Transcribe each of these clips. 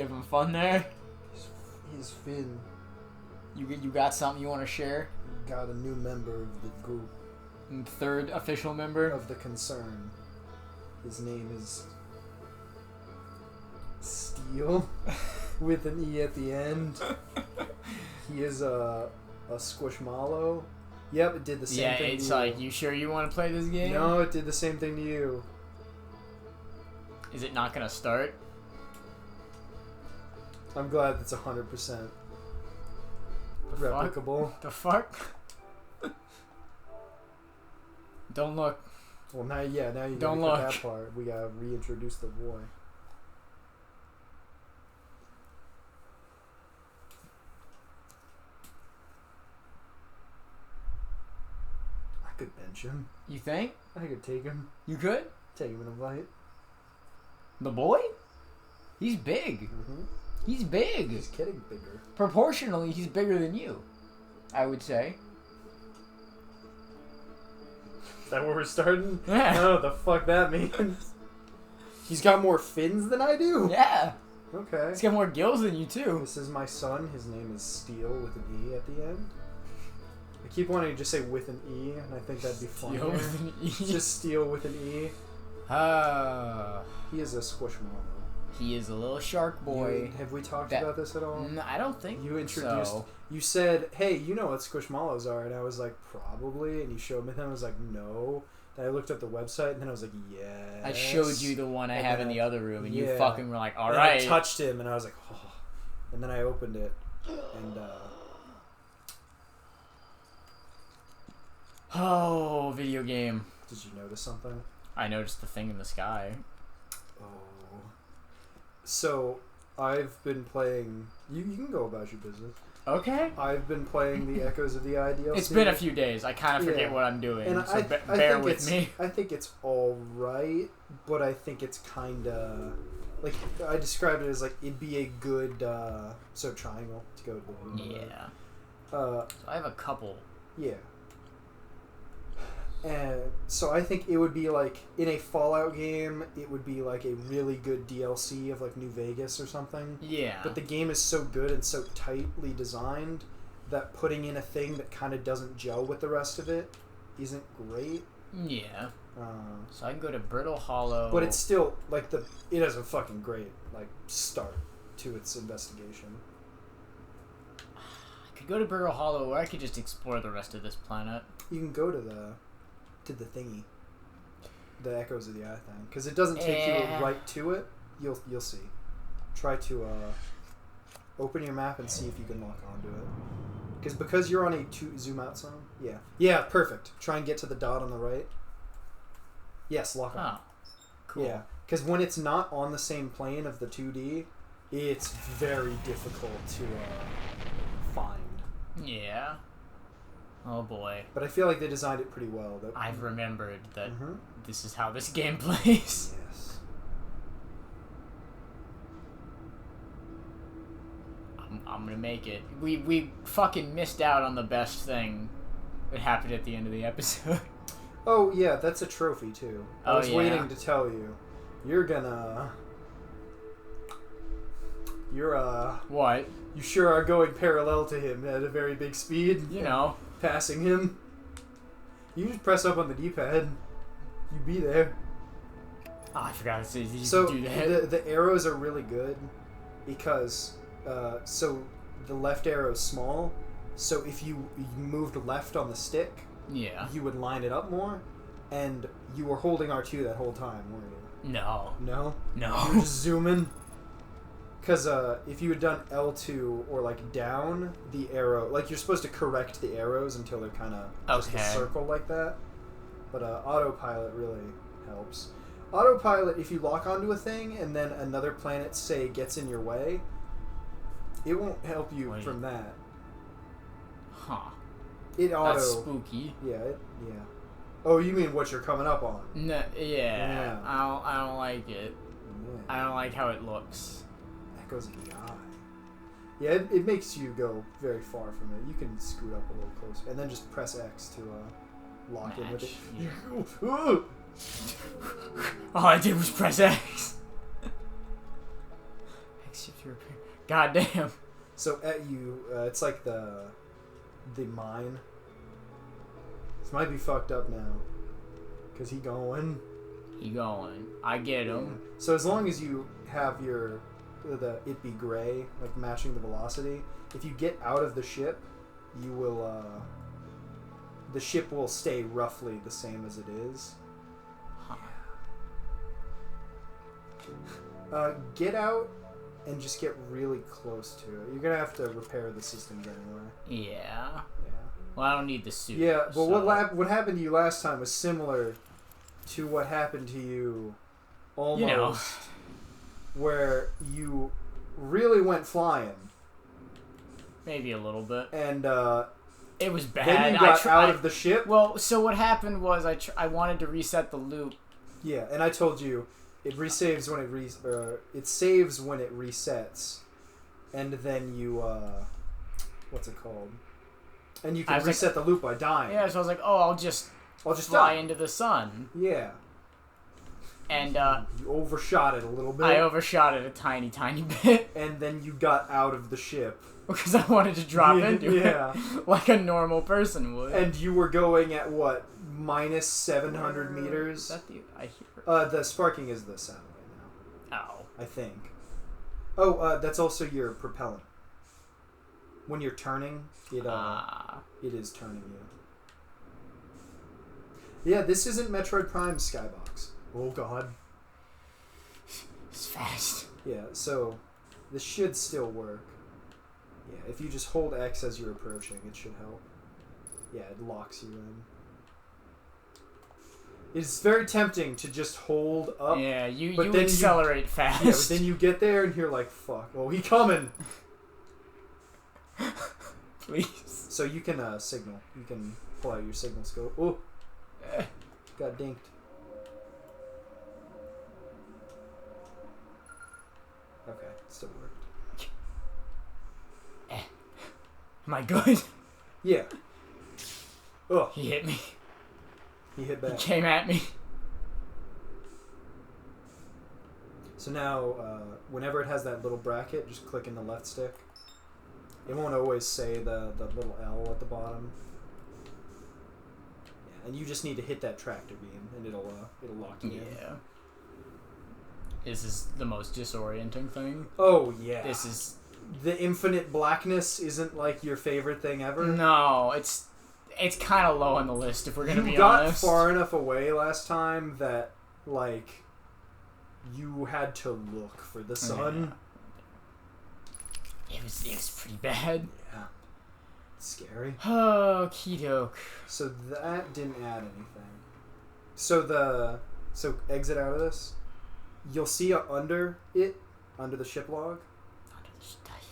You having fun there? He's Finn. You got something you want to share? Got a new member of the group. Third official member of the concern. His name is Steel with an E at the end. He is a Squishmallow. Yep, it did the same thing to you. Yeah, it's like, you sure you want to play this game? No, it did the same thing to you. Is it not going to start? I'm glad that's 100% replicable. The fuck? Don't look. Well, now you don't look look. That part. We gotta reintroduce the boy. I could bench him. You think? I could take him. You could? Take him in a fight. The boy? He's big. Mm-hmm. He's big. He's getting bigger. Proportionally, he's bigger than you, I would say. Is that where we're starting? Yeah. I don't know what the fuck that means. He's got more fins than I do? Yeah. Okay. He's got more gills than you, too. This is my son. His name is Steel with an E at the end. I keep wanting to just say with an E, and I think that'd be funnier. Steel with an E. Just Steel with an E. He is a Squishmallow. He is a little shark boy. Have we talked about this at all? No, I don't think you introduced. So. You said, "Hey, you know what Squishmallows are?" And I was like, "Probably." And you showed me them. I was like, "No." Then I looked up the website, and then I was like, "Yes." I showed you the one I have in the other room, and you fucking were like, "All and right." I touched him, and I was like, "Oh." And then I opened it, and oh, video game. Did you notice something? I noticed the thing in the sky. Oh. So, I've been playing... You can go about your business. Okay. I've been playing the Echoes of the Eye DLC. It's been a few days. I kind of forget what I'm doing, and so bear with me. I think it's alright, but I think it's kind of... Like, I described it as, like, it'd be a good... so, triangle to go to the room. Yeah. So I have a couple. Yeah. And so I think it would be like in a Fallout game, it would be like a really good DLC of like New Vegas or something. Yeah. But the game is so good and so tightly designed that putting in a thing that kind of doesn't gel with the rest of it isn't great. Yeah. So I can go to Brittle Hollow. But it's still like it has a fucking great like start to its investigation. I could go to Brittle Hollow, or I could just explore the rest of this planet. You can go to the thingy, the Echoes of the Eye thing, because it doesn't take you right to it. You'll see. Try to open your map and see if you can lock onto it. Because you're on a zoom out zone. Yeah, perfect. Try and get to the dot on the right. Yes, lock on. Oh, cool. Yeah, because when it's not on the same plane of the 2D, it's very difficult to find. Yeah. Oh boy. But I feel like they designed it pretty well. I've remembered that this is how this game plays. Yes. I'm gonna make it. We fucking missed out on the best thing that happened at the end of the episode. Oh yeah, that's a trophy too. I was waiting to tell you. You're What? You sure are going parallel to him at a very big speed. You know. Passing him. You just press up on the D-pad. You'd be there. Oh, I forgot to do that. So the arrows are really good because so the left arrow is small. So if you moved left on the stick, you would line it up more. And you were holding R2 that whole time, weren't you? No. No? No. You were just zooming. Because if you had done L2 or like down the arrow, like you're supposed to correct the arrows until they're kind of just a circle like that. But autopilot really helps. Autopilot, if you lock onto a thing and then another planet, say, gets in your way, it won't help you from that. Huh. That's spooky. Yeah. Oh, you mean what you're coming up on? No, yeah. I don't like it. Yeah. I don't like how it looks. Goes in the eye. Yeah, it makes you go very far from it. You can scoot up a little closer, and then just press X to lock in with it. Yeah. All I did was press X. X if you're Goddamn. So at you, it's like the mine. This might be fucked up now. Cause he going. I get him. Yeah. So as long as you have it be gray, like matching the velocity, if you get out of the ship, you will, the ship will stay roughly the same as it is. Huh. Get out and just get really close to it. You're gonna have to repair the systems anyway. Yeah. Well, I don't need the suit. Yeah, but what happened to you last time was similar to what happened to you almost, where you really went flying. Maybe a little bit. And it was bad. Then you got out of the ship. Well, so what happened was I wanted to reset the loop. Yeah, and I told you it resaves when it saves when it resets, and then you what's it called? And you can reset the loop by dying. Yeah, so I was like, oh, I'll just fly into the sun. Yeah. And you overshot it a little bit. I overshot it a tiny bit. And then you got out of the ship. Because I wanted to drop into it. Like a normal person would. And you were going at what? Minus 700 meters? Is that I hear the sparking is the sound right now. Oh. I think. Oh, that's also your propellant. When you're turning, it is turning you. Yeah, this isn't Metroid Prime Skybox. Oh god. It's fast. Yeah, so this should still work. Yeah, if you just hold X as you're approaching, it should help. Yeah, it locks you in. It's very tempting to just hold up. Yeah, you accelerate fast. Yeah, but then you get there and you're like, fuck, oh, he coming! Please. So you can signal. You can pull out your signal scope. Oh! Got dinked. Okay, it still worked. Am I good? Yeah. Oh. He hit me. He hit back. He came at me. So now, whenever it has that little bracket, just click in the left stick. It won't always say the little L at the bottom. Yeah, and you just need to hit that tractor beam, and it'll lock you in. Yeah. This is the most disorienting thing. Oh yeah. This is the infinite blackness isn't like your favorite thing ever. No, it's kind of low on the list if we're gonna be You got honest. far enough away last time that like you had to look for the sun. Yeah. It was pretty bad. Yeah. Scary. Oh, Keydoke. So that didn't add anything. So exit out of this. You'll see under the ship log.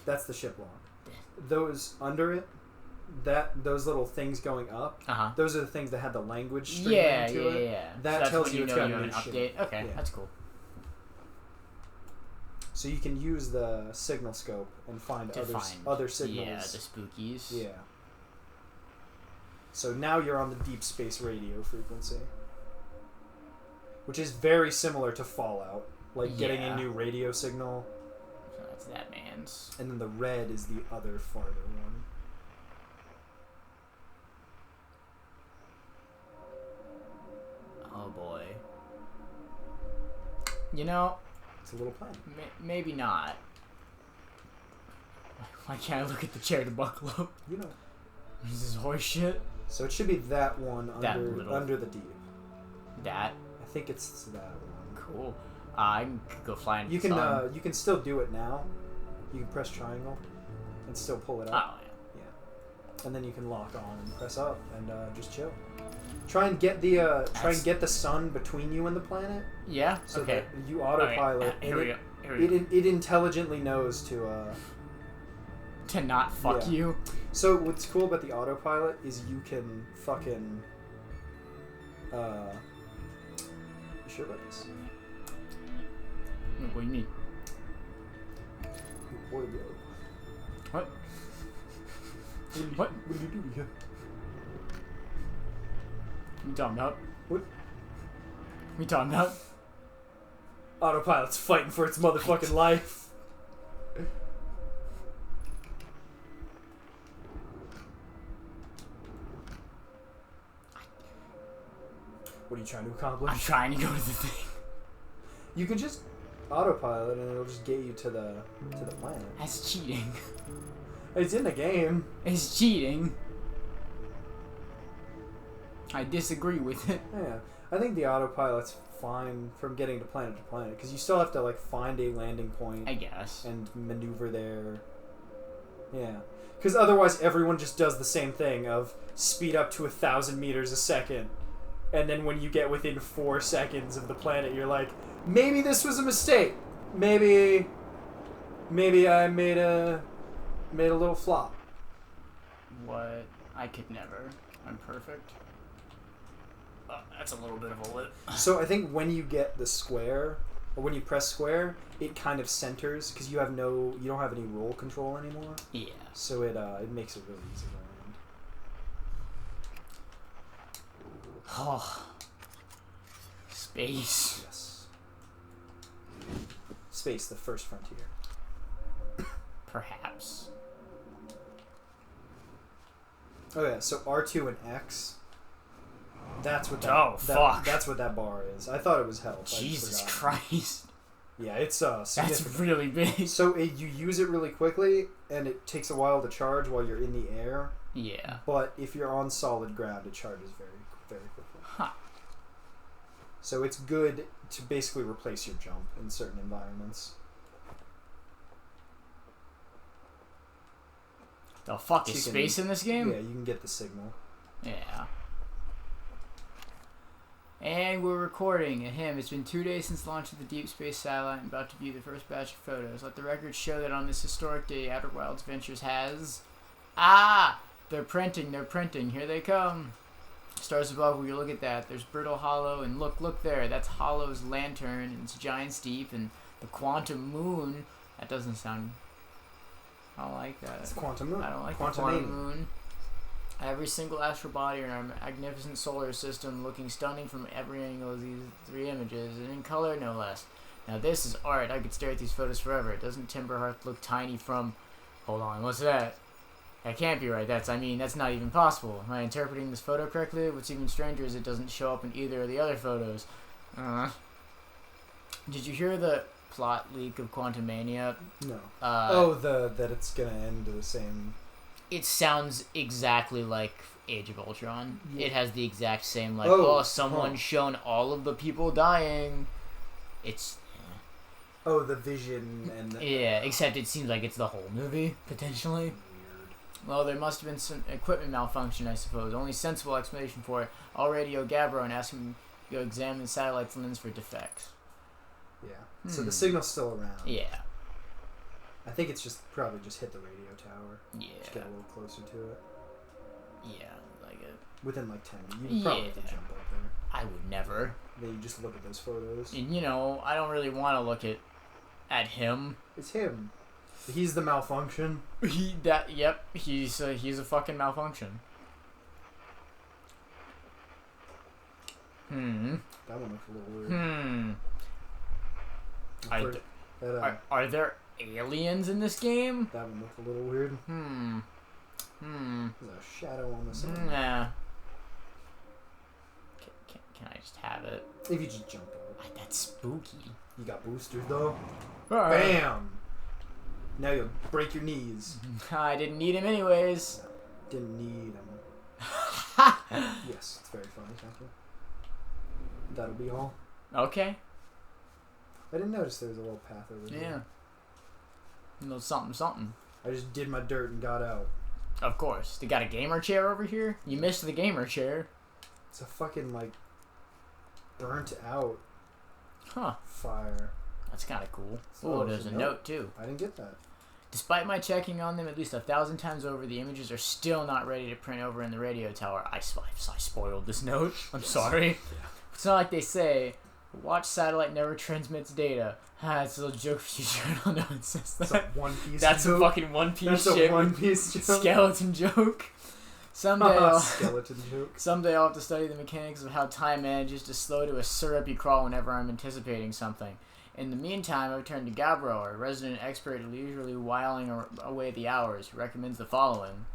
That's the ship log. Yeah. Those under it, those little things going up. Those are the things that had the language string into it. Yeah. That so tells you it's got an update. Ship. Okay, that's cool. So you can use the signal scope and find other signals. Yeah, the spookies. Yeah. So now you're on the deep space radio frequency, which is very similar to Fallout, like getting a new radio signal. So that's that man's. And then the red is the other farther one. Oh boy. You know, it's a little planet. Maybe not. Why can't I look at the chair to buckle up? You know. This is horse shit. So it should be that one under the deep. That? I think it's that one. Cool. I can go fly into the sun. You can still do it now. You can press triangle and still pull it up. Oh, yeah. Yeah. And then you can lock on and press up and just chill. Try and get the sun between you and the planet. Yeah. So that you autopilot. Okay. Here we go. It intelligently knows to not fuck you. So what's cool about the autopilot is you can fucking you sure about this? What do you mean? What? What? What did you do here? You talking about? What? We talking about? Autopilot's fighting for its motherfucking life. What are you trying to accomplish? I'm trying to go to the thing. You could just autopilot and it'll just get you to the planet. That's cheating. It's in the game. It's cheating. I disagree with it. Yeah, I think the autopilot's fine from getting to planet because you still have to like find a landing point. I guess. And maneuver there. Yeah, because otherwise everyone just does the same thing of speed up to 1,000 meters a second, and then when you get within 4 seconds of the planet, you're like, maybe this was a mistake. Maybe I made a little flop. What? I could never. I'm perfect. Oh, that's a little bit of a lip. So I think when you get the square, or when you press square, it kind of centers because you don't have any roll control anymore. Yeah. So it makes it really easy to land. Oh. Space. Yes. Space, the first frontier. Perhaps. Oh yeah, so R2 and X. That's what fuck. That's what that bar is. I thought it was health. Jesus Christ. Yeah, it's That's really big. So you use it really quickly, and it takes a while to charge while you're in the air. Yeah. But if you're on solid ground, it charges very, very quickly. Huh. So it's good to basically replace your jump in certain environments. The fuck is space in this game? Yeah, you can get the signal. Yeah. And we're recording. Ahem, it's been 2 days since launch of the Deep Space satellite. I'm about to view the first batch of photos. Let the record show that on this historic day, Outer Wilds Ventures has... Ah! They're printing. Here they come. Stars above, will you look at that? There's Brittle Hollow, and look there. That's Hollow's lantern, and it's Giant's Deep, and the Quantum Moon. That doesn't sound... I don't like that. It's Quantum Moon. I don't like the Quantum Moon. Every single astral body in our magnificent solar system looking stunning from every angle of these 3 images, and in color no less. Now this is art. I could stare at these photos forever. Doesn't Timberhearth look tiny from... Hold on, what's that? That can't be right. That's not even possible. Am I interpreting this photo correctly? What's even stranger is it doesn't show up in either of the other photos. Did you hear the plot leak of Quantumania? No. That it's gonna end the same... It sounds exactly like Age of Ultron. Yeah. It has the exact same, someone's shown all of the people dying. It's... Oh, the vision and... Yeah, except it seems like it's the whole movie, potentially. Weird. Well, there must have been some equipment malfunction, I suppose. Only sensible explanation for it. I'll radio Gabbro and ask him to go examine the satellite's lens for defects. Yeah. So the signal's still around. Yeah. I think it's probably just hit the radio tower. Yeah. Just get a little closer to it. Yeah, like it. Within like 10 minutes. You probably have to jump up there. I would never. Then you just look at those photos. And I don't really want to look at him. It's him. He's the malfunction. Yep. He's a fucking malfunction. That one looks a little weird. Are there aliens in this game? That one looked a little weird. There's a shadow on the side. Nah. Can I just have it? If you just jump up. That's spooky. You got boosters though? Bam! Now you'll break your knees. I didn't need him anyways. Didn't need him. Yes, it's very funny, thank you. That'll be all. Okay. I didn't notice there was a little path over there. Yeah. A little something. I just did my dirt and got out. Of course. They got a gamer chair over here? You missed the gamer chair. It's a fucking, burnt out fire. That's kind of cool. Oh, there's a note, too. I didn't get that. Despite my checking on them at least 1,000 times over, the images are still not ready to print over in the radio tower. I spoiled this note. I'm sorry. Yeah. It's not like they say, watch satellite never transmits data. It's a little joke for you, I don't know. It says that. That's a One Piece That's joke. A fucking One Piece That's shit. A One Piece joke. Skeleton joke. Someday I'll have to study the mechanics of how time manages to slow to a syrupy crawl whenever I'm anticipating something. In the meantime, I've turned to Gabbro, our resident expert leisurely whiling away the hours, who recommends the following.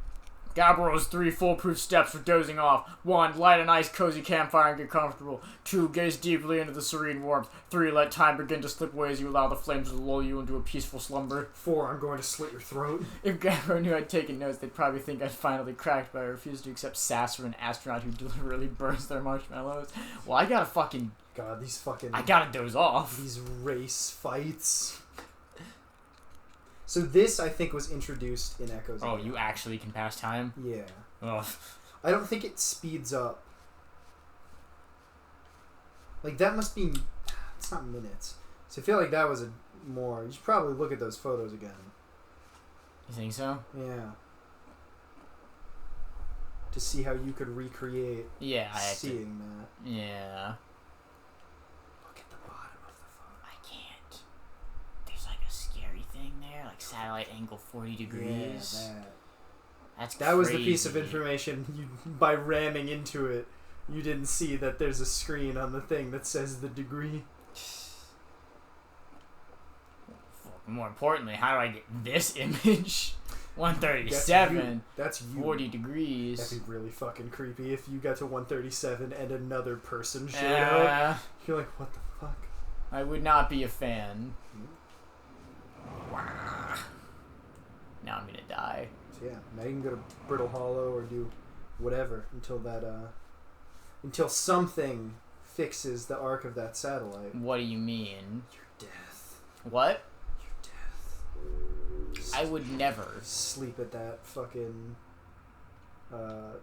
Gabbro's 3 foolproof steps for dozing off. 1. Light a nice cozy campfire and get comfortable. 2. Gaze deeply into the serene warmth. 3. Let time begin to slip away as you allow the flames to lull you into a peaceful slumber. 4. I'm going to slit your throat. If Gabbro knew I'd taken notes, they'd probably think I'd finally cracked, but I refuse to accept sass from an astronaut who deliberately burns their marshmallows. Well, I gotta fucking... God, these fucking... I gotta doze off. These race fights... So this, I think, was introduced in Echoes. Oh, you actually can pass time? Yeah. Ugh. I don't think it speeds up. Like, that must be... It's not minutes. So I feel like that was a more... You should probably look at those photos again. You think so? Yeah. To see how you could recreate seeing that. Yeah. Look at the bottom of the photo. I can't. There's like a scary thing there, like satellite angle 40 degrees. Yeah, that. That's That was the piece of information you, by ramming into it, you didn't see that there's a screen on the thing that says the degree. More importantly, how do I get this image? 137. That's you. 40 degrees. That'd be really fucking creepy if you got to 137 and another person showed up. You're like, what the fuck? I would not be a fan. Now I'm gonna die. So yeah, now you can go to Brittle Hollow or do whatever until that until something fixes the arc of that satellite. What do you mean? Your death. What? Your death. I would never Sleep at that fucking not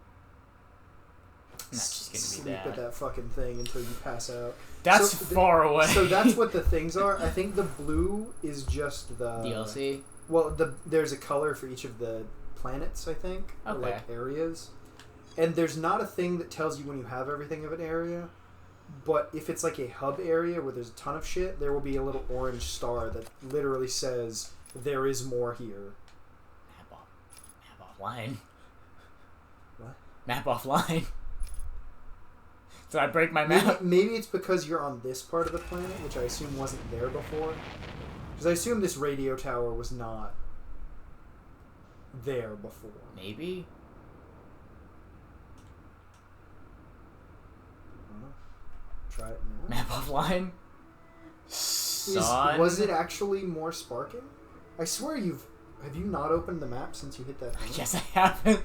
just gonna sleep be that. at that fucking thing until you pass out. That's far away. So that's what the things are. I think the blue is just the DLC. Well, there's a color for each of the planets, I think, or Okay. like areas. And there's not a thing that tells you when you have everything of an area, but if it's like a hub area where there's a ton of shit, there will be a little orange star that literally says, there is more here. Map offline. What? Map offline. Did I break my map? Maybe it's because you're on this part of the planet, which I assume wasn't there before. Because I assume this radio tower was not there before. Maybe. Try it now. Map offline. Son. Was it actually more sparking? I swear have you not opened the map since you hit that point? Yes, I haven't.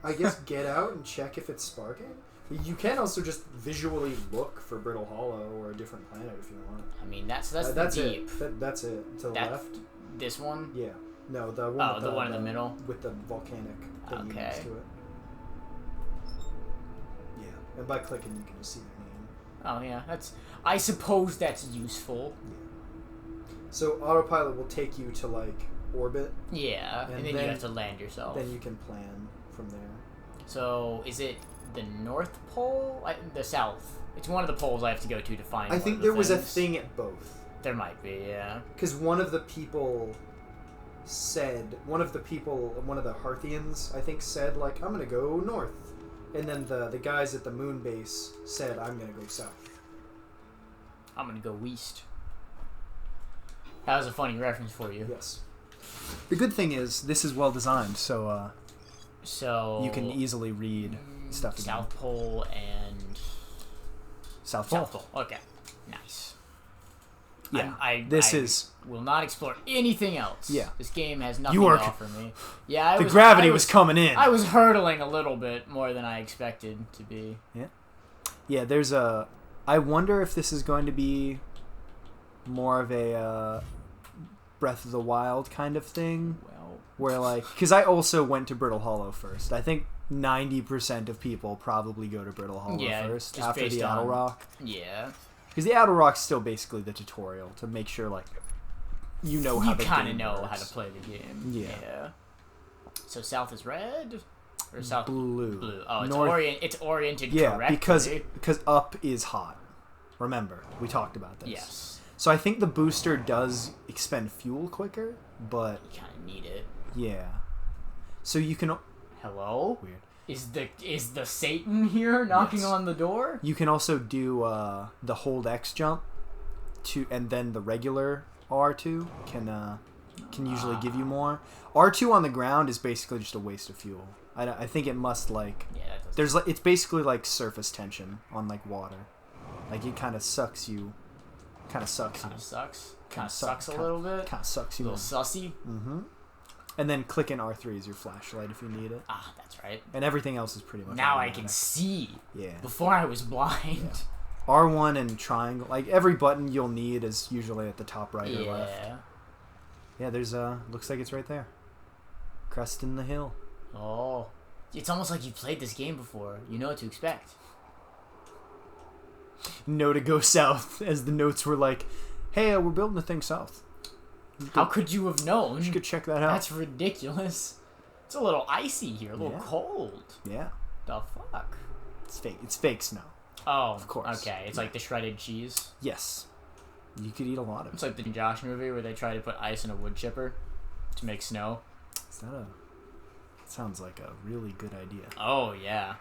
I guess get out and check if it's sparking. You can also just visually look for Brittle Hollow or a different planet if you want. I mean, that's that's deep. it. That's it. To the left. This one? Yeah. No, the one. Oh, the one in the middle with the volcanic thing next to it. Yeah, and by clicking you can just see their name. Oh yeah, I suppose that's useful. Yeah. So autopilot will take you to like orbit. Yeah, and then you have to land yourself. Then you can plan from there. So is it the North Pole? The South? It's one of the poles I have to go to find. I think there was a thing at both. There might be, yeah. Because one of the Hearthians, I think, said, like, I'm going to go north. And then the guys at the moon base said, I'm going to go south. I'm going to go west. That was a funny reference for you. Yes. The good thing is, this is well designed, so you can easily read stuff again. South Pole and... South Pole. South Pole, okay. Nice. Yeah, I will not explore anything else. Yeah. This game has nothing to offer me. Yeah, the gravity was coming in. I was hurtling a little bit more than I expected to be. Yeah. Yeah, there's a... I wonder if this is going to be more of a Breath of the Wild kind of thing. Well... Where, like... Because I also went to Brittle Hollow first. I think 90% of people probably go to Brittle Hollow first after the Adel Rock. Yeah. Because the Adel Rock's still basically the tutorial to make sure, like, you know how the game You kind of know how to play the game. Yeah. So South is red? Or South? Blue. Blue. Oh, it's oriented correctly. Yeah, because up is hot. Remember, we talked about this. Yes. So I think the booster does expend fuel quicker, but... You kind of need it. Yeah. So you can... Hello? Weird. Is the Satan here knocking on the door? You can also do the hold X jump, and then the regular R2 can can usually give you more. R2 on the ground is basically just a waste of fuel. I think it must like it's basically like surface tension on like water. Like it kind of sucks you. Kind of sucks a little bit. Kind of sucks you. A little sussy. Mm-hmm. And then clicking R3 is your flashlight if you need it. Ah, that's right. And everything else is pretty much now automatic. I can see. Yeah. Before I was blind. Yeah. R1 and triangle, like every button you'll need is usually at the top right or left. Yeah, there's looks like it's right there. Cresting the hill. Oh. It's almost like you've played this game before. You know what to expect. Know to go south, as the notes were like, hey, we're building the thing south. How could you have known? You could check that out. That's ridiculous. It's a little icy here, a little cold. Yeah. The fuck? It's fake snow. Oh, of course. Okay, it's like the shredded cheese. Yes. You could eat a lot of it. It's like the Josh movie where they try to put ice in a wood chipper to make snow. Sounds like a really good idea. Oh, yeah.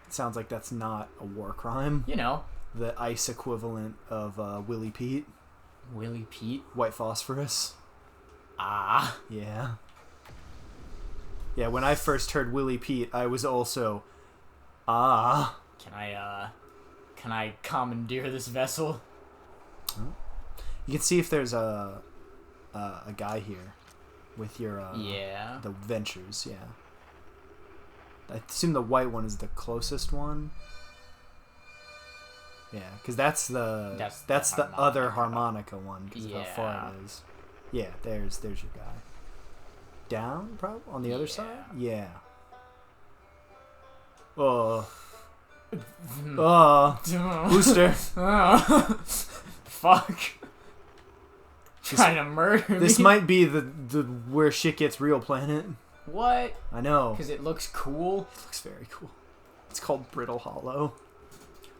It sounds like that's not a war crime. You know. The ice equivalent of Willie Pete. Willie Pete? White phosphorus. Ah. Yeah. Yeah, when I first heard Willie Pete, I was also... Ah. Can I commandeer this vessel? You can see if there's a guy here with your the ventures. Yeah, I assume the white one is the closest one. Yeah, because that's the other harmonica one because of how far it is. Yeah, there's your guy. Down, probably on the other side. Yeah. Booster. Fuck. Trying to murder me. This might be the where shit gets real planet. What? I know. Because it looks cool. It looks very cool. It's called Brittle Hollow.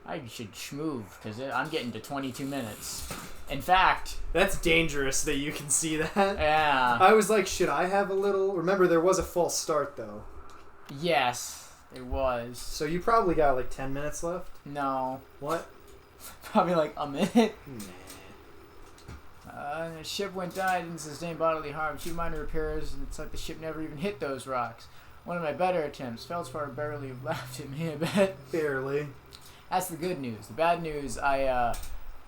I should schmoove because I'm getting to 22 minutes. In fact, that's dangerous that you can see that. Yeah. I was like, should I have a little? Remember, there was a false start though. Yes, it was. So you probably got like 10 minutes left. No. What? Probably like a minute. Nah. The ship went down. I didn't sustain bodily harm. Few minor repairs, and it's like the ship never even hit those rocks. One of my better attempts. Feldspar barely laughed at me, I bet. Barely. That's the good news. The bad news, I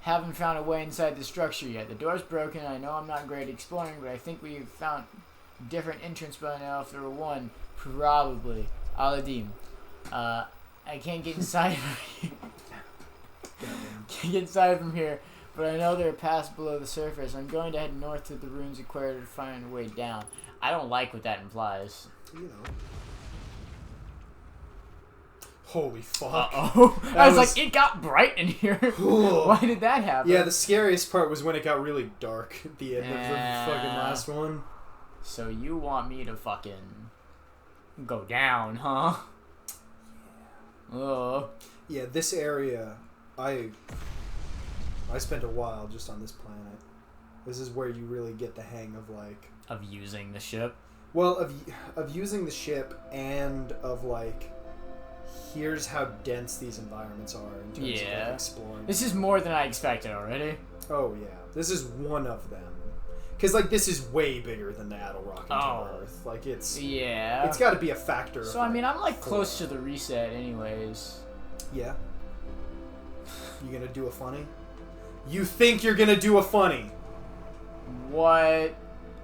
haven't found a way inside the structure yet. The door's broken. I know I'm not great at exploring, but I think we've found a different entrance by now. If there were one, probably. Aladdin. I can't get inside from here. Can't get inside from here, but I know there are paths below the surface. I'm going to head north to the ruins aquarium to find a way down. I don't like what that implies. You know. Holy fuck. Uh-oh. I was like, it got bright in here. Why did that happen? Yeah, the scariest part was when it got really dark at the end of the fucking last one. So you want me to fucking go down, huh? Yeah. Yeah, this area, I spent a while just on this planet. This is where you really get the hang of like... Of using the ship? Well, of using the ship and of like... Here's how dense these environments are in terms of like, exploring. This is more than I expected already. Oh, yeah. This is one of them. Because, like, this is way bigger than the Adel Rock into Earth. Like, it's... Yeah. It's got to be a factor So, of, I mean, I'm, like, close to the reset anyways. Yeah. You gonna do a funny? You think you're gonna do a funny? What?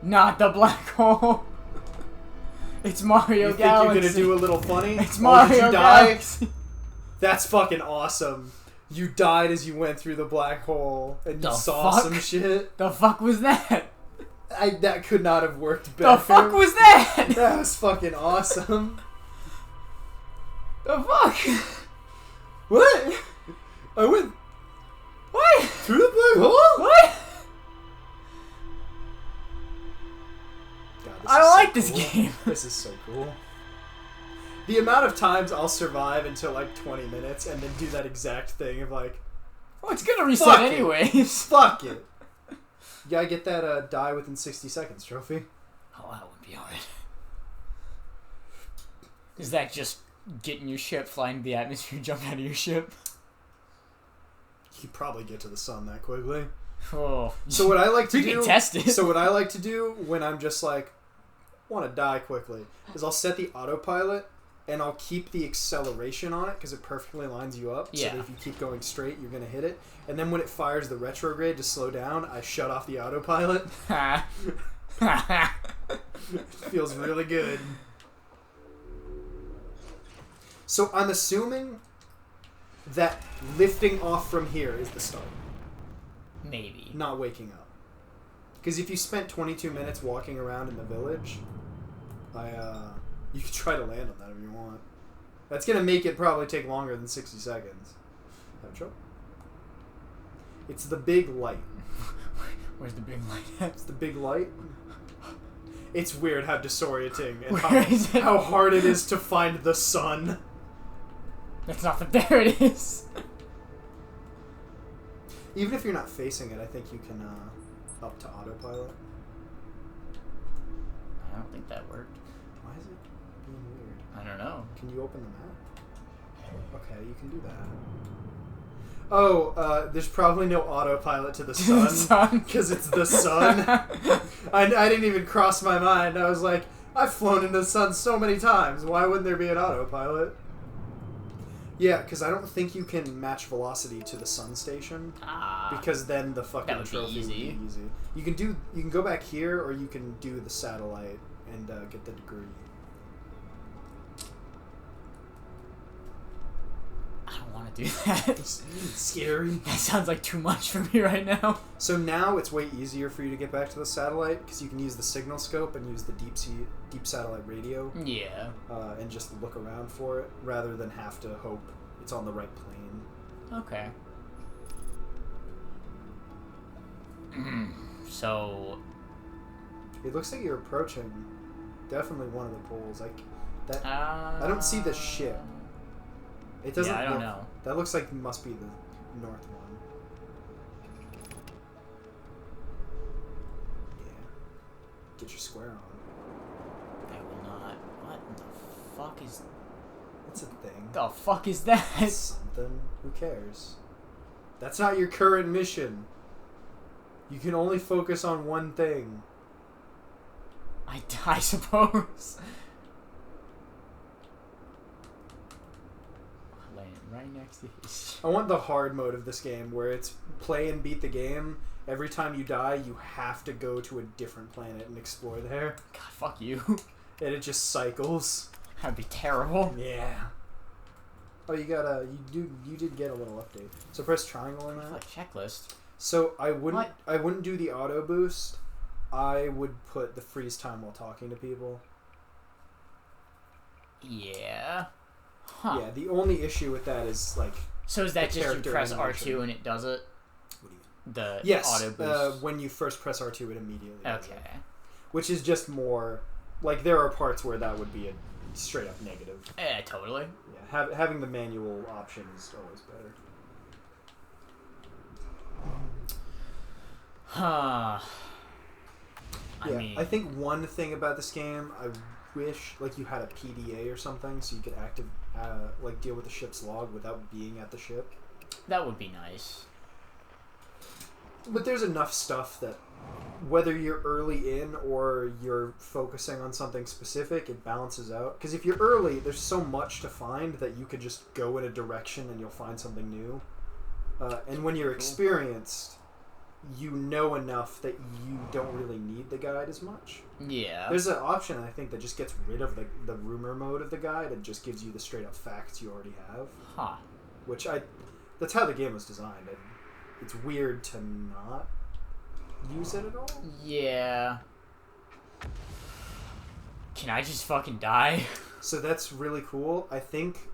Not the black hole. It's Mario Galaxy. You think you're gonna do a little funny? It's Mario Galaxy. That's fucking awesome. You died as you went through the black hole and you saw some shit. The fuck was that? That could not have worked better. The fuck was that? That was fucking awesome. The fuck? What? I went... What? Through the black hole? What? God, I don't like this game. This is so cool. The amount of times I'll survive until like 20 minutes and then do that exact thing of like... Oh, it's gonna reset anyways. Fuck it. You gotta get that die within 60 seconds trophy. Oh, that would be alright. Is that just getting your ship, flying to the atmosphere, jump out of your ship? You could probably get to the sun that quickly. Oh. So what I like to we do... can test it. So what I like to do when I'm just like, want to die quickly, is I'll set the autopilot and I'll keep the acceleration on it because it perfectly lines you up. Yeah. So that if you keep going straight, you're going to hit it. And then when it fires the retrograde to slow down, I shut off the autopilot. It feels really good. So I'm assuming that lifting off from here is the start. Maybe. Not waking up. Because if you spent 22 minutes walking around in the village, you could try to land on that if you want. That's going to make it probably take longer than 60 seconds. Have trouble? It's the big light. Where's the big light at? It's the big light. It's weird how disorienting and Where how hard it is to find the sun. That's not the... There it is. Even if you're not facing it, I think you can up to autopilot. I don't think that worked. Why is it being weird? I don't know. Can you open the map? Okay, you can do that. Oh, there's probably no autopilot to the sun because it's the sun. I didn't even cross my mind. I was like, I've flown into the sun so many times. Why wouldn't there be an autopilot? Yeah, because I don't think you can match velocity to the sun station. Because then the fucking trophy would be easy. You can go back here, or you can do the satellite and get the degree. I don't want to do that. It's scary. That sounds like too much for me right now. So now it's way easier for you to get back to the satellite because you can use the signal scope and use the deep satellite radio. Yeah. And just look around for it rather than have to hope it's on the right plane. Okay. So. It looks like you're approaching definitely one of the poles. Like that. I don't see the ship. It doesn't. Yeah, I don't know. That looks like it must be the north one. Yeah. Get your square on. I will not. What the fuck is... It's a thing. The fuck is that? It's something. Who cares? That's not your current mission. You can only focus on one thing. I suppose. Right next to his... I want the hard mode of this game where it's play and beat the game. Every time you die, you have to go to a different planet and explore there. God, fuck you. And it just cycles. That'd be terrible. Yeah. Oh, you did get a little update. So press triangle on that. Like checklist. So I wouldn't do the auto boost. I would put the freeze time while talking to people. Yeah. Huh. Yeah, the only issue with that is like. So is that just you press R2 and it does it? What do you mean? The auto boost. When you first press R2, it immediately does it. Okay. Which is just more like there are parts where that would be a straight up negative. Yeah, totally. Yeah, having the manual option is always better. Huh. I think one thing about this game, I wish like you had a PDA or something so you could deal with the ship's log without being at the ship. That would be nice. But there's enough stuff that whether you're early in or you're focusing on something specific, it balances out. Because if you're early, there's so much to find that you could just go in a direction and you'll find something new. And when you're experienced, you know enough that you don't really need the guide as much. Yeah. There's an option, I think, that just gets rid of the rumor mode of the guide and just gives you the straight up facts you already have. Huh. That's how the game was designed. It's weird to not use it at all. Yeah. Can I just fucking die? So that's really cool. I think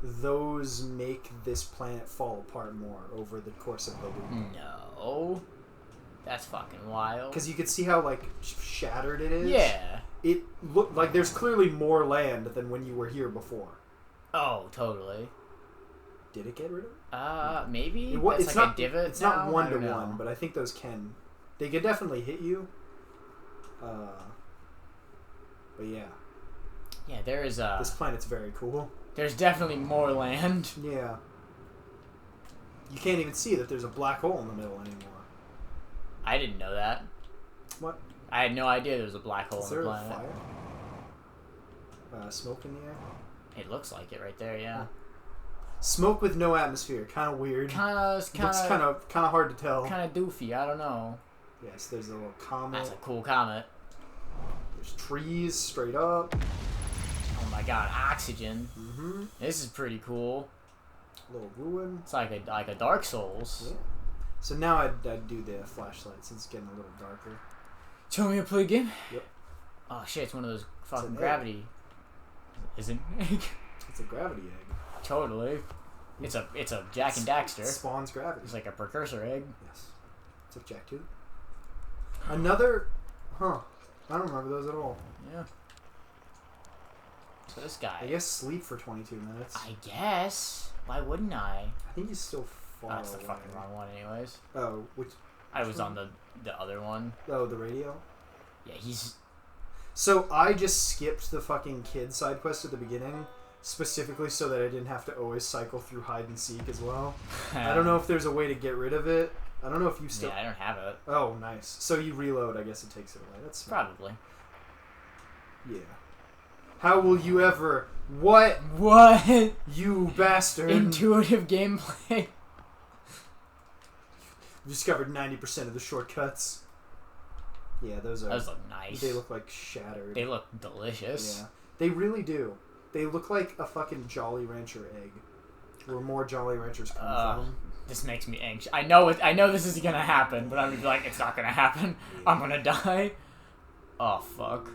those make this planet fall apart more over the course of the loop. No. That's fucking wild. Because you could see how, like, shattered it is. Yeah. It looked like there's clearly more land than when you were here before. Oh, totally. Did it get rid of it? Maybe? It's like not a divot. It's now? not 1-to-1, but I think those can. They could definitely hit you. But yeah. Yeah, there is This planet's very cool. There's definitely more land. Yeah. You can't even see that there's a black hole in the middle anymore. I didn't know that. What? I had no idea there was a black hole Is in the there a planet. fire? Smoke in the air? It looks like it right there, yeah. Smoke with no atmosphere. Kind of weird. Looks kind of hard to tell. kind of doofy. I don't know. Yes, there's a little comet. That's a cool comet. There's trees straight up. Oh my god, oxygen. Mm-hmm. This is pretty cool. A little ruin. It's like a Dark Souls. Yeah. So now I'd do the flashlight since it's getting a little darker. Show me a play game? Yep. Oh shit, it's one of those fucking an egg. gravity. Is it an egg? It's a gravity egg. Totally. It's a Jack and Daxter. It spawns gravity. It's like a precursor egg. Yes. It's a Jack too. Another... Huh. I don't remember those at all. Yeah. So this guy... I guess sleep for 22 minutes. I guess. Why wouldn't I? I think he's still far That's the away. fucking wrong one anyways. Oh, which... I was on the other one. Oh, the radio? Yeah, he's... So I just skipped the fucking kid side quest at the beginning, specifically so that I didn't have to always cycle through hide and seek as well. I don't know if there's a way to get rid of it. I don't know if you still... Yeah, I don't have it. Oh, nice. So you reload, I guess it takes it away. That's smart. Probably. Yeah. How will you ever... What? What? You bastard. Intuitive gameplay. You discovered 90% of the shortcuts. Yeah, those look nice. They look like shattered. They look delicious. Yeah. They really do. They look like a fucking Jolly Rancher egg. Where more Jolly Ranchers come from. This makes me anxious. I know this is gonna happen, but I'm gonna be like, it's not gonna happen. I'm gonna die. Oh fuck.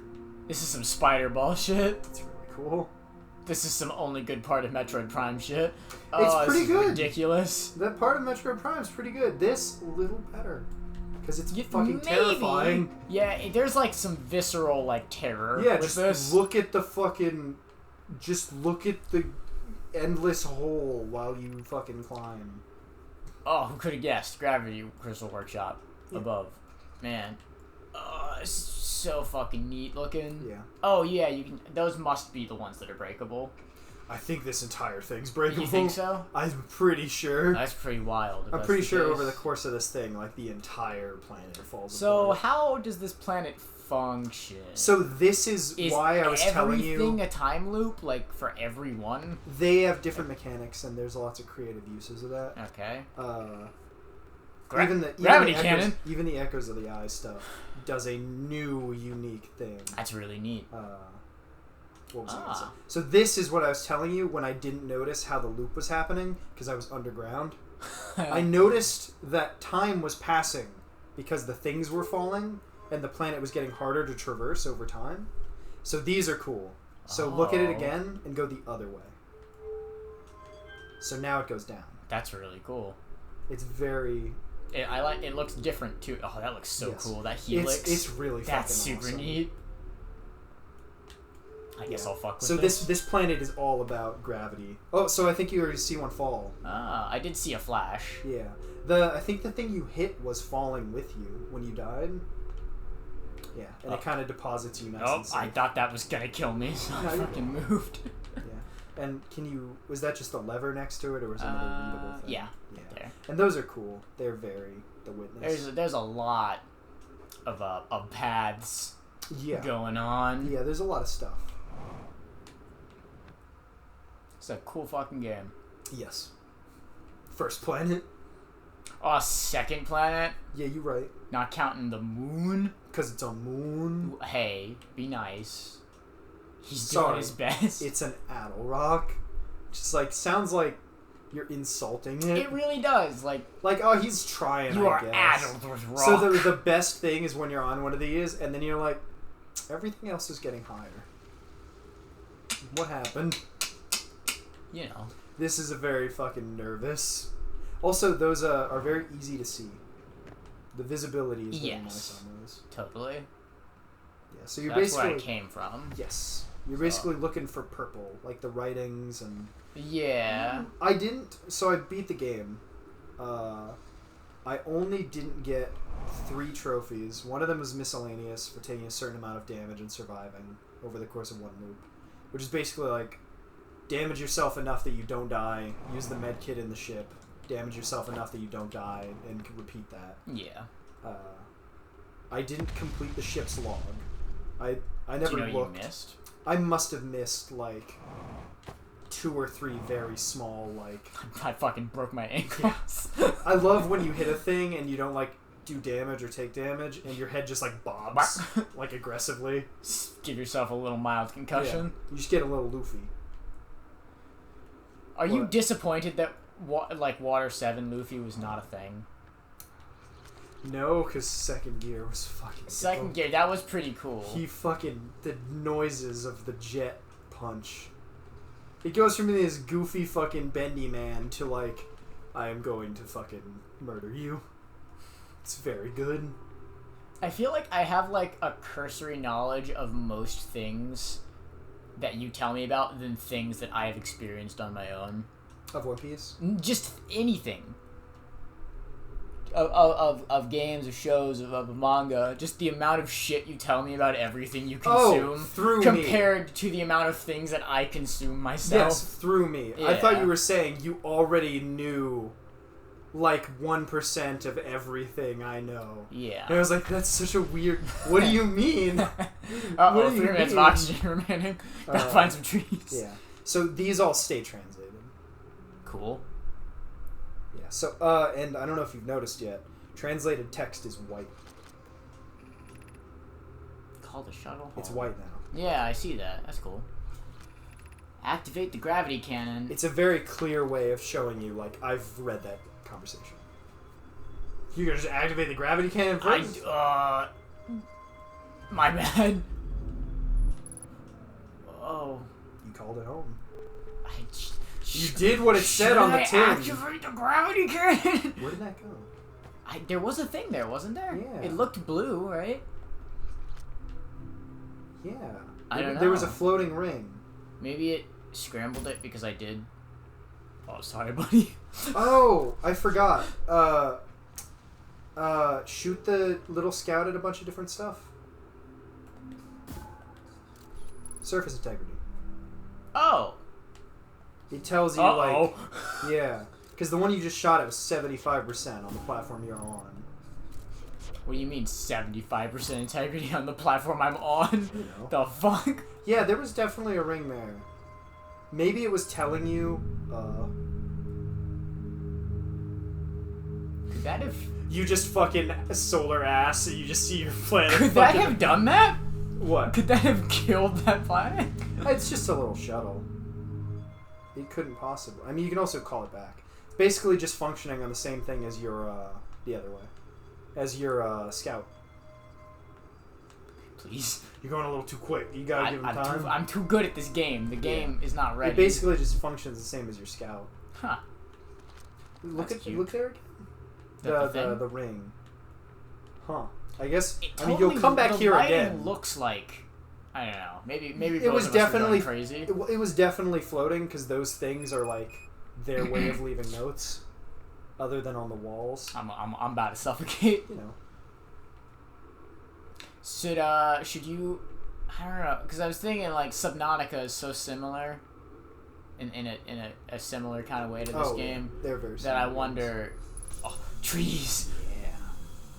This is some spider ball shit. That's really cool. This is some only good part of Metroid Prime shit. It's pretty good. Ridiculous. That part of Metroid Prime is pretty good. This, a little better. Because it's fucking terrifying. Yeah, there's like some visceral like terror Yeah, with just this. look at the fucking... Just look at the endless hole while you fucking climb. Oh, who could have guessed? Gravity Crystal Workshop above. Man. It's so fucking neat looking. Yeah. Oh yeah, you can. Those must be the ones that are breakable. I think this entire thing's breakable. You think so? I'm pretty sure. That's pretty wild. I'm pretty sure over the course of this thing, like, the entire planet falls So apart. how does this planet function? So this is why I was telling you... everything a time loop, like, for everyone? They have different mechanics, and there's lots of creative uses of that. Okay. Gravity cannon. Even the Echoes of the Eye stuff does a new, unique thing. That's really neat. What was I gonna say? So this is what I was telling you when I didn't notice how the loop was happening, because I was underground. I noticed that time was passing because the things were falling, and the planet was getting harder to traverse over time. So these are cool. So look at it again and go the other way. So now it goes down. That's really cool. It's very... It looks different too. Oh, that looks so cool. That helix. It's really fucking That's super awesome. neat. I guess I'll fuck with so this. this planet is all about gravity. Oh, so I think you already see one fall. I did see a flash. Yeah. I think the thing you hit was falling with you when you died. Yeah, and it kind of deposits you nice and safe. I thought that was gonna kill me, so I fucking moved. Yeah. And was that just a lever next to it, or was it another readable thing? Yeah. Yeah. There. And those are cool. They're very The Witness. There's a lot of paths going on. Yeah, there's a lot of stuff. It's a cool fucking game. Yes. First planet. Oh, second planet? Yeah, you're right. Not counting the moon? Because it's a moon. Hey, be nice. He's doing his best. It's an Addle-Rock. Just like, sounds like you're insulting it. It really does. Like, oh, he's trying, you I are guess. addled with rock. So the best thing is when you're on one of these, and then you're like, everything else is getting higher. What happened? You know. This is a very fucking nervous. Also, those are very easy to see. The visibility is very nice on those. Totally. Yeah, so you're that's basically where I came from. Yes. You're basically looking for purple, like the writings and... Yeah. I beat the game. I only didn't get 3 trophies. One of them was miscellaneous for taking a certain amount of damage and surviving over the course of one loop. Which is basically like, damage yourself enough that you don't die, use the med kit in the ship, damage yourself enough that you don't die, and repeat that. Yeah. I didn't complete the ship's log. I never Do you know looked. you missed? I must have missed like 2 or 3 very small like. I fucking broke my ankles. I love when you hit a thing and you don't like do damage or take damage, and your head just like bobs like aggressively. Give yourself a little mild concussion. Yeah. You just get a little loofy. Are you disappointed that like Water 7 Luffy was not a thing? No, because second gear was fucking Second gear, that was pretty cool. He fucking... The noises of the jet punch. It goes from this goofy fucking bendy man to like, I am going to fucking murder you. It's very good. I feel like I have like a cursory knowledge of most things that you tell me about than things that I have experienced on my own. Of One Piece? Just anything. Of games, of shows, of manga, just the amount of shit you tell me about everything you consume compared to the amount of things that I consume myself. Yes, through me. Yeah. I thought you were saying you already knew like 1% of everything I know. Yeah. And I was like, that's such a weird... What do you mean? Uh-oh, 3 minutes of oxygen remaining. Gotta find some trees. Yeah. So these all stay translated. Cool. Yeah, so, and I don't know if you've noticed yet, translated text is white. Call the shuttle home. It's white now. Yeah, I see that. That's cool. Activate the gravity cannon. It's a very clear way of showing you, like, I've read that conversation. You gonna just activate the gravity cannon first? My bad. Oh. You called it home. You did what it said on the tin. Activate the gravity cannon. Where did that go? There was a thing there, wasn't there? Yeah. It looked blue, right? Yeah. I don't know. There was a floating ring. Maybe it scrambled it because I did. Oh, sorry, buddy. Oh, I forgot. Shoot the little scout at a bunch of different stuff. Surface integrity. Oh. It tells you, like... Yeah. Because the one you just shot at was 75% on the platform you're on. What do you mean 75% integrity on the platform I'm on? You know. The fuck? Yeah, there was definitely a ring there. Maybe it was telling you, Could that have... You just fucking solar ass and you just see your planet. Could that have done that? What? Could that have killed that planet? It's just a little shuttle. It couldn't possibly. I mean, you can also call it back. It's basically just functioning on the same thing as your, the other way. As your, scout. Please. You're going a little too quick. You gotta give him time. I'm too good at this game. The game is not ready. It basically just functions the same as your scout. Huh. Look That's cute. look there again. The ring. Huh. I guess. Totally, you'll come back here again. It looks like. I don't know. Maybe. It was definitely crazy. It was definitely floating because those things are like their way of leaving notes, other than on the walls. I'm about to suffocate. You know. Should you? I don't know, because I was thinking like Subnautica is so similar, in a similar kind of way to this game. They're very that I wonder, trees. Yeah.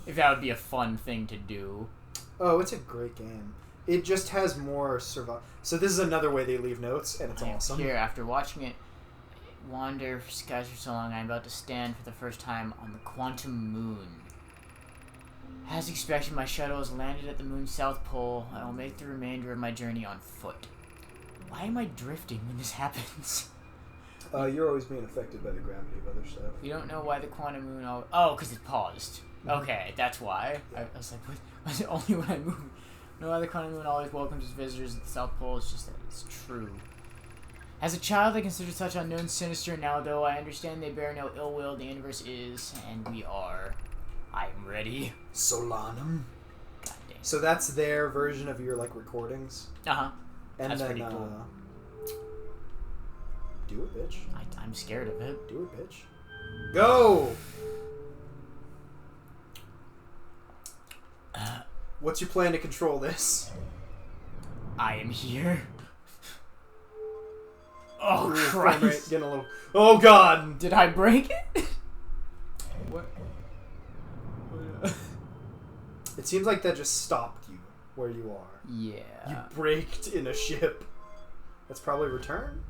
If that would be a fun thing to do. Oh, it's a great game. It just has more survival. So this is another way they leave notes, and it's awesome. Here, after watching it wander skies for so long, I'm about to stand for the first time on the Quantum Moon. As expected, my shuttle has landed at the moon's south pole. I will make the remainder of my journey on foot. Why am I drifting when this happens? You're always being affected by the gravity of other stuff. You don't know why the quantum moon... Oh, because it paused. Mm-hmm. Okay, that's why. I was like, what? Was it only when I move? No, why the quantum moon always welcomes its visitors at the South Pole. It's just that it's true. As a child, I considered such unknowns sinister. Now, though, I understand they bear no ill will. The universe is, and we are. I'm ready. Solanum. God damn. So that's their version of your like recordings. Uh-huh. And that's then, pretty cool. Do it, bitch. I'm scared of it. Do it, bitch. Go! What's your plan to control this? I am here. Oh, Ooh, Christ. Getting a little... Oh, God! Did I break it? What? It seems like that just stopped you where you are. Yeah. You braked in a ship. That's probably return?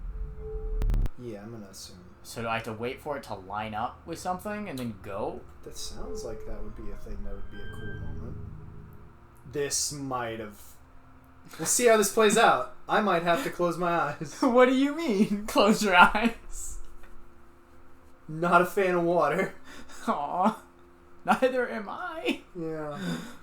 Yeah, I'm gonna assume. So do I have to wait for it to line up with something and then go? That sounds like that would be a thing that would be a cool moment. This might have... We'll see how this plays out. I might have to close my eyes. What do you mean? Close your eyes. Not a fan of water. Aw. Neither am I. Yeah.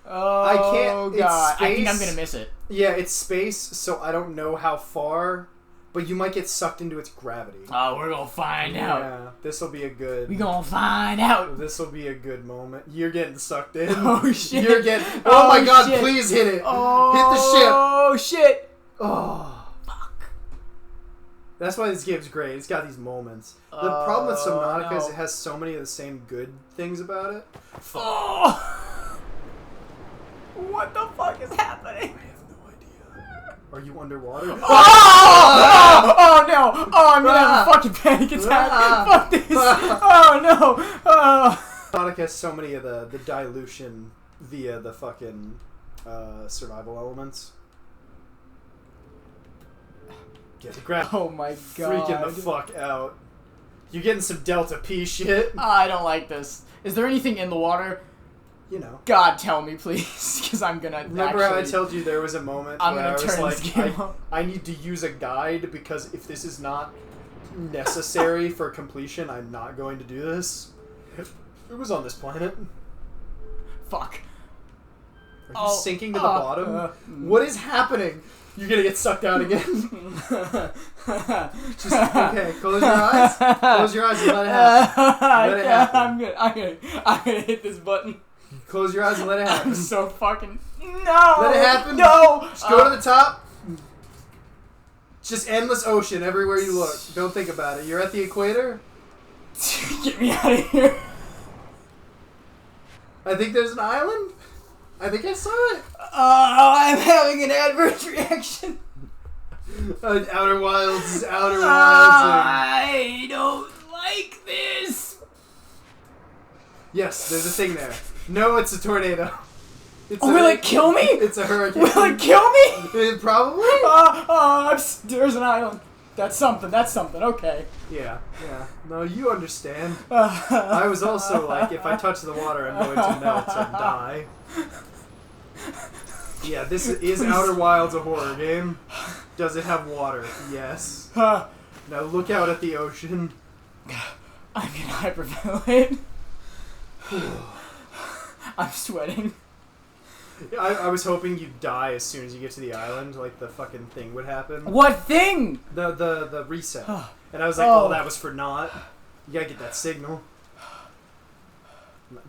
Oh, I can't... God. It's I think I'm space. going to miss it. Yeah, it's space, so I don't know how far, but you might get sucked into its gravity. Oh, we're going to find out. Yeah, this will be a good... We going to find out. This will be a good moment. You're getting sucked in. Oh, shit. You're getting... Oh, my God, shit. please hit it. Oh, Hit the ship. Oh, shit. Oh. Fuck. That's why this game's great. It's got these moments. The problem with Subnautica is no. it has so many of the same good things about it. Oh. What the fuck is happening? I have no idea. Are you underwater? Oh no! Oh, I'm gonna have a fucking panic attack. Fuck this! Oh no! Oh. Subnautica has so many of the dilution via the fucking survival elements. Get the grab. Oh my God! Freaking the fuck out. You're getting some Delta P shit. I don't like this. Is there anything in the water? You know. God, tell me, please, because I'm gonna. Remember how I told you there was a moment I'm where gonna I was turn like, this game off. I need to use a guide because if this is not necessary for completion, I'm not going to do this. It was on this planet. Fuck. Are you sinking to the bottom? What is happening? You're gonna get sucked out again. Just okay. Close your eyes. Close your eyes and let it happen. Let it happen. I'm gonna hit this button. Close your eyes and let it happen. I'm so fucking no. Let it happen. No. Just go to the top. Just endless ocean everywhere you look. Don't think about it. You're at the equator. Get me out of here. I think there's an island. I think I saw it. Oh, I'm having an adverse reaction. Outer Wilds. Outer Wilds. I don't like this. Yes, there's a thing there. No, it's a tornado. It's Will it kill me? It's a hurricane. Will it kill me? Probably. There's an island. That's something. That's something. Okay. Yeah. No, you understand. I was also like, if I touch the water, I'm going to melt and die. Yeah, this is Outer Wilds a horror game. Does it have water? Yes. Now look out at the ocean. I'm gonna hyperventilate. I'm sweating. I was hoping you'd die as soon as you get to the island, like the fucking thing would happen. What thing? The reset. And I was like, oh, that was for naught. You gotta get that signal.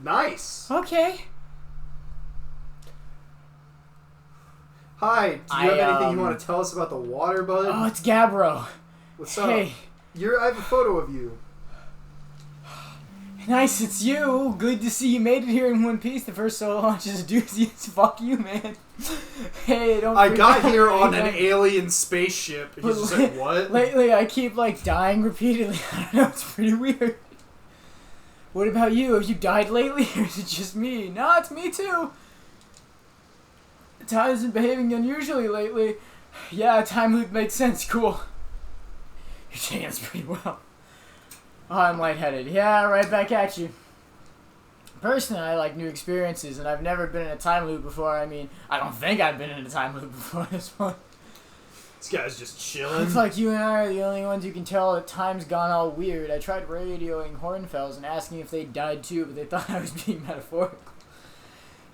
Nice. Okay. Hi, do you have anything you want to tell us about the water, bud? Oh, it's Gabbro. What's Hey. up? I have a photo of you. Nice, it's you. Good to see you made it here in one piece. The first solo launch is a doozy. Fuck you, man. Hey, don't. I got here on an alien spaceship. He's just like, what? Lately, I keep like dying repeatedly. I don't know. It's pretty weird. What about you? Have you died lately, or is it just me? No, it's me too. Time's been behaving unusually lately. Yeah, time loop makes sense. Cool. You're taking this pretty well. Oh, I'm lightheaded. Yeah, right back at you. Personally, I like new experiences, and I've never been in a time loop before. I mean, I don't think I've been in a time loop before this one. This guy's just chilling. Looks like you and I are the only ones who can tell that time's gone all weird. I tried radioing Hornfels and asking if they died too, but they thought I was being metaphorical.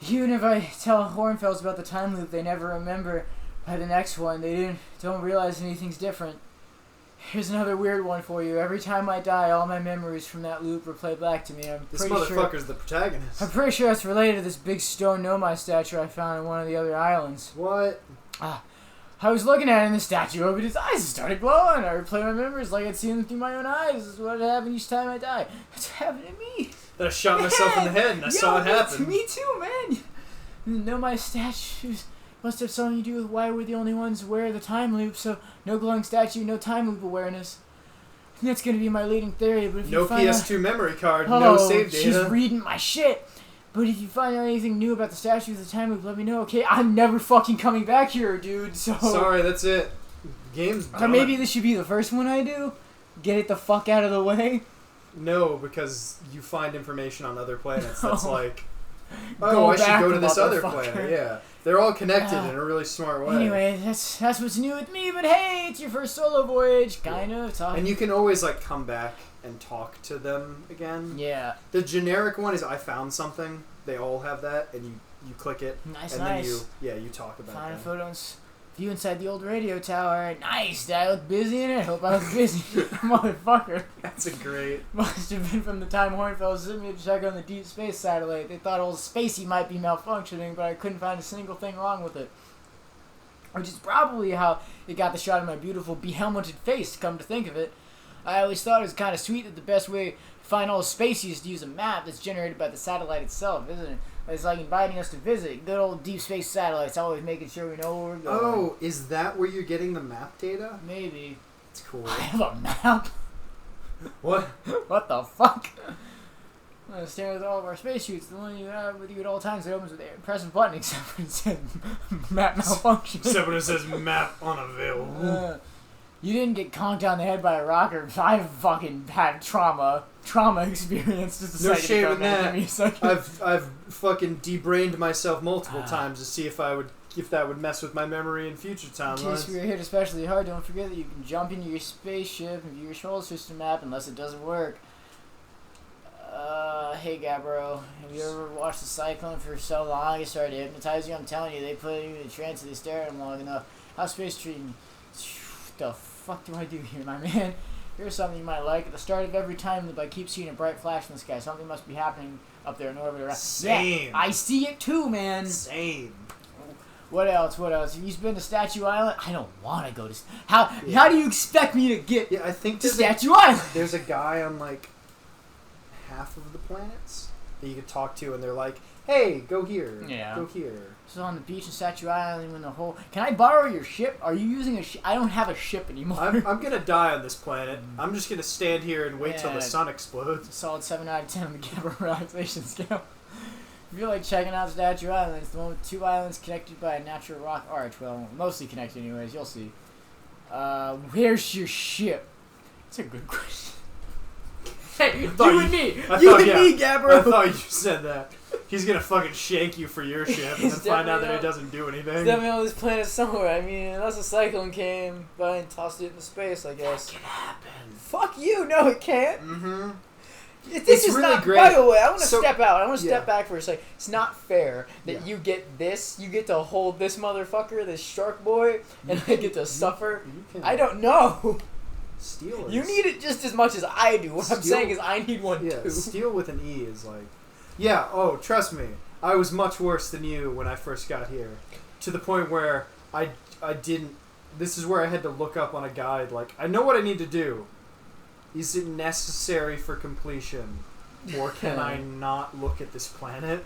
Even if I tell Hornfels about the time loop they never remember by the next one, they don't realize anything's different. Here's another weird one for you. Every time I die, all my memories from that loop replay back to me. This motherfucker's the protagonist. I'm pretty sure that's related to this big stone Nomai statue I found on one of the other islands. What? I was looking at it and the statue opened its eyes and started glowing. I replayed my memories like I'd seen them through my own eyes. This is what happened each time I die. It's happened to me. I shot myself in the head and I saw it happen. Me too, man. Nomai statues must have something to do with why we're the only ones aware of the time loop, so no glowing statue, no time loop awareness. And that's going to be my leading theory, but if no you find PS2 memory card, no no save data. She's reading my shit. but if you find out anything new about the Statue of the Time Loop, let me know, okay? I'm never fucking coming back here, dude, so... Sorry, that's it. Game's done. Or maybe this should be the first one I do? Get it the fuck out of the way? No, because you find information on other planets that's like... Oh, Go I should back, go to this other motherfucker. planet, yeah. They're all connected in a really smart way. Anyway, that's what's new with me, but hey, it's your first solo voyage, kind of. And you can always, like, come back and talk to them again. Yeah. The generic one is I found something. They all have that, and you click it. Nice. Then you talk about it. Find a photo and view inside the old radio tower. Nice. Did I look busy in it? I hope I was busy. Motherfucker. That's a great... Must have been from the time Hornfeld sent me to check on the deep space satellite. They thought old Spacey might be malfunctioning, but I couldn't find a single thing wrong with it. Which is probably how it got the shot of my beautiful behelmeted face, come to think of it. I always thought it was kind of sweet that the best way to find old Spacey is to use a map that's generated by the satellite itself, isn't it? It's like inviting us to visit. Good old deep space satellites, always making sure we know where we're going. Oh, is that where you're getting the map data? Maybe. It's cool. I have a map? What? What the fuck? I'm gonna stare at all of our spacesuits. The one you have with you at all times, it opens with press a button, except for it said map malfunction. Except when it says map unavailable. You didn't get conked on the head by a rocker. I've fucking had trauma experience. Just No shame in that. I've fucking debrained myself multiple times to see if that would mess with my memory in future timelines. In case we were hit especially hard, don't forget that you can jump into your spaceship and view your solar system map unless it doesn't work. Hey Gabbro, have you ever watched the Cyclone for so long it started to hypnotize you? I'm telling you, they put you in a trance if they stare at them long enough. How's space treating? The fuck do I do here, my man? Here's something you might like. At the start of every time loop, I keep seeing a bright flash in the sky. Something must be happening up there in orbit around. Same. Yeah, I see it too, man. Same. What else? Have you been to Statue Island? I don't want to go to... How do you expect me to get I think to Statue Island? There's a guy on, like, half of the planets that you could talk to, and they're like, hey, go here. Yeah. Go here. So on the beach in Statue Island when the whole... Can I borrow your ship? Are you using a ship? I don't have a ship anymore. I'm gonna die on this planet. I'm just gonna stand here and wait till the sun explodes. A solid 7 out of 10 on the Gabbro relaxation scale. If you like checking out Statue Island, it's the one with 2 islands connected by a natural rock arch. Well, mostly connected anyways, you'll see. Where's your ship? That's a good question. Hey, you and me, Gabbro. I thought you said that. He's gonna fucking shank you for your ship and then find out that it doesn't do anything. It's definitely on this planet somewhere. I mean, unless a cyclone came by and tossed it into space, I guess. That can happen. Fuck you! No, it can't. Mm-hmm. This is really not. great. By the way, I want to step out. I want to yeah. step back for a second. It's not fair that you get this. You get to hold this motherfucker, this shark boy, and I get to suffer. I don't know. Steal. You need it just as much as I do. What I'm saying is, I need one too. Steal with an E is like, yeah. Oh, trust me. I was much worse than you when I first got here, to the point where I didn't. This is where I had to look up on a guide. Like, I know what I need to do. Is it necessary for completion, or can I not look at this planet?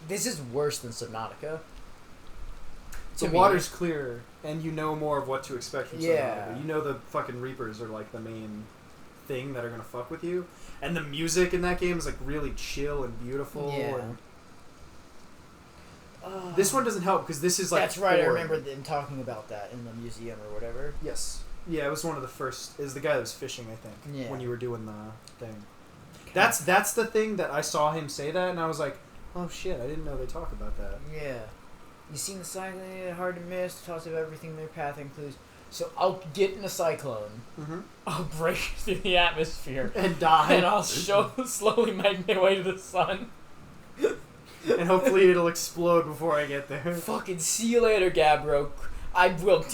This is worse than Subnautica. The water's clearer, and you know more of what to expect from Yeah. Subnautica. You know the fucking Reapers are like the main thing that are gonna fuck with you, and the music in that game is like really chill and beautiful. Yeah. And this one doesn't help because this is like. That's right. I remember them talking about that in the museum or whatever. Yes. Yeah, it was one of the first. It was the guy that was fishing, I think. Yeah. When you were doing the thing. That's the thing that I saw him say that, and I was like, oh shit, I didn't know they talk about that. Yeah. You seen the cyclone? Hard to miss. Talks about everything their path includes. So I'll get in a cyclone. Mm-hmm. I'll break through the atmosphere and die, and I'll slowly make my way to the sun. And hopefully it'll explode before I get there. Fucking see you later, Gabbro. I will.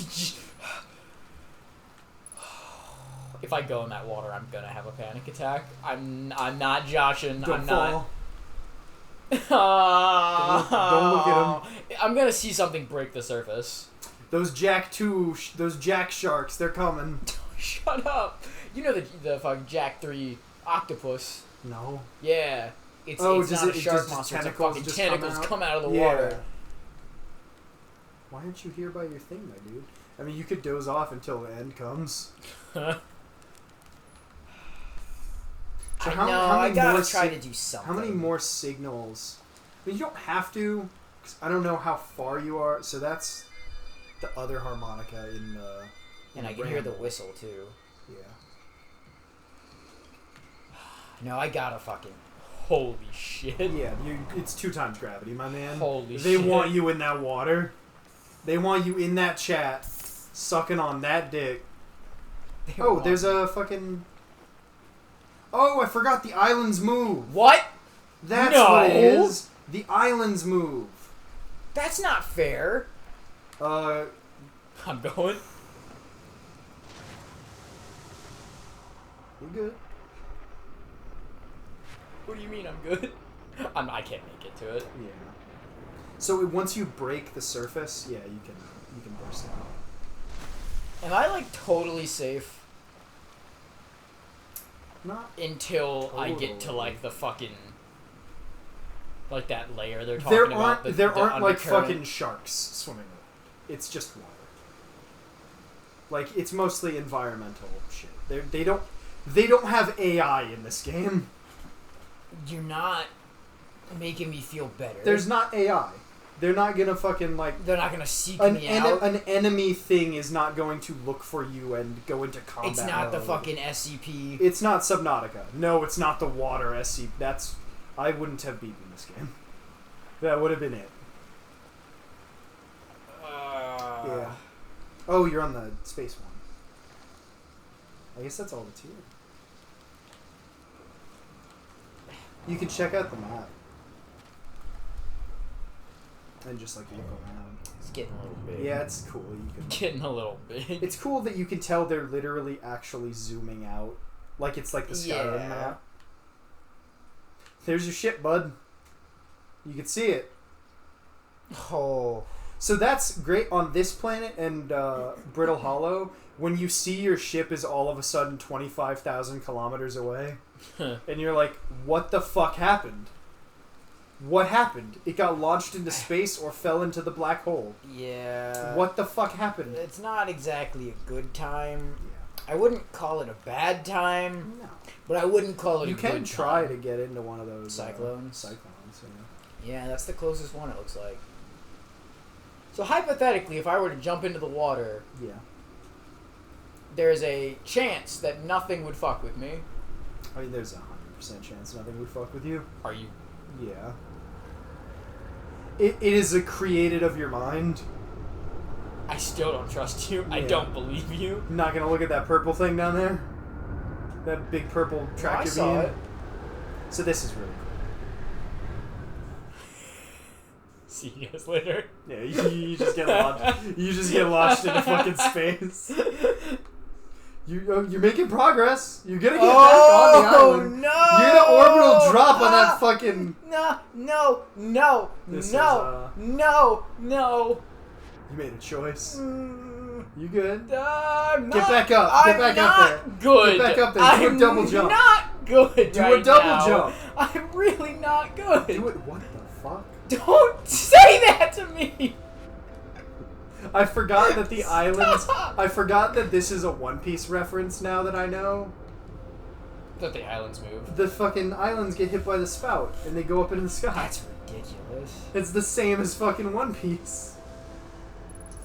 If I go in that water, I'm gonna have a panic attack. I'm not joshing. Don't I'm fall. not. Don't look at him. I'm gonna see something break the surface. Those Jack sharks, they're coming. Shut up. You know the fucking Jack 3 octopus. No. Yeah. It's does not it a shark just monster. It's tentacles fucking just tentacles come out of the Yeah. water. Why aren't you here by your thing, my dude? I mean, you could doze off until the end comes. So I know, I gotta try to do something. How many more signals? I mean, you don't have to, because I don't know how far you are. So that's the other harmonica in the... And I can hear the whistle, too. Yeah. No, I gotta fucking... Holy shit. Yeah, it's 2 times gravity, my man. Holy shit. They want you in that water. They want you in that chat, sucking on that dick. There's a fucking... Oh, I forgot the islands move. What? That's what it is. The islands move. That's not fair. I'm going. You good? What do you mean I'm good? I can't make it to it. Yeah. So once you break the surface, yeah, you can burst out. Am I like totally safe? Not until totally. I get to like the fucking like that layer they're talking about. There aren't like fucking sharks swimming around. It's just water. Like it's mostly environmental shit. They don't have AI in this game. You're not making me feel better. There's not AI. They're not gonna fucking like. They're not gonna seek me out. An enemy thing is not going to look for you and go into combat. It's not mode. the fucking SCP. It's not Subnautica. No, it's not the water SCP. That's. I wouldn't have beaten this game. That would have been it. Yeah. Oh, you're on the space one. I guess that's all that's here. You can check out the map. And just like look around. It's getting a little big. Yeah, it's cool. Getting a little big. It's cool that you can tell they're literally actually zooming out. Like it's like the Skyrim map. There's your ship, bud. You can see it. Oh. So that's great on this planet and Brittle Hollow. When you see your ship is all of a sudden 25,000 kilometers away. And you're like, what the fuck happened? What happened? It got launched into space or fell into the black hole. Yeah. What the fuck happened? It's not exactly a good time. Yeah. I wouldn't call it a bad time. No. But I wouldn't call it You a good time. can try to get into one of those... Cyclones? Cyclones, yeah, that's the closest one it looks like. So hypothetically, if I were to jump into the water... Yeah. There's a chance that nothing would fuck with me. I mean, there's a 100% chance nothing would fuck with you. Are you... Yeah. It is a created of your mind. I still don't trust you. Yeah. I don't believe you. I'm not gonna look at that purple thing down there? That big purple tractor beam? I saw it. So this is really cool. See you guys later. Yeah, you just get launched. You just get launched into fucking space. You're making progress. You're gonna get back on the island. No! You're gonna orbital drop on that fucking... No. You made a choice. Mm. You good? Get back up. Get back up there. Good. Get back up there. Do a double jump. Not good. Do a double jump. I'm really not good. Do it. What the fuck? Don't say that to me. I forgot that the islands... I forgot that this is a One Piece reference now that I know. That the islands move. The fucking islands get hit by the spout, and they go up into the sky. That's ridiculous. It's the same as fucking One Piece.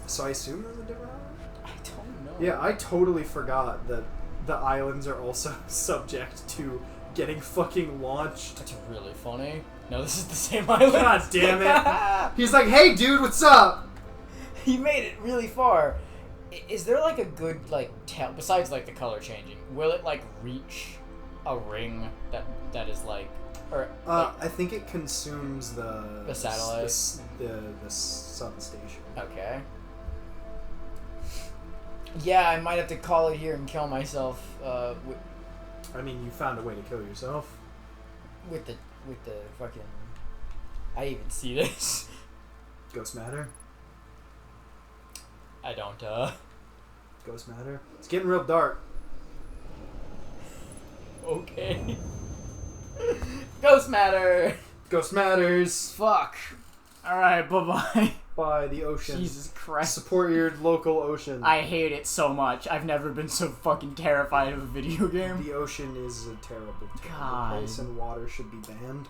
So I assume there's a different island? I don't know. Yeah, I totally forgot that the islands are also subject to getting fucking launched. That's really funny. No, this is the same island. God damn it. He's like, hey dude, what's up? He made it really far. Is there like a good like tell besides like the color changing? Will it like reach a ring that is like or I think it consumes the satellite, the sun station. Okay. Yeah, I might have to call it here and kill myself. I mean, you found a way to kill yourself. With the fucking. I even see this. Ghost matter. I don't. Ghost matter. It's getting real dark. Okay. Ghost matter. Ghost matters. Fuck. Alright, bye-bye. by the ocean. Jesus Christ. Support your local ocean. I hate it so much. I've never been so fucking terrified of a video game. The ocean is a terrible, terrible God. place, and water should be banned.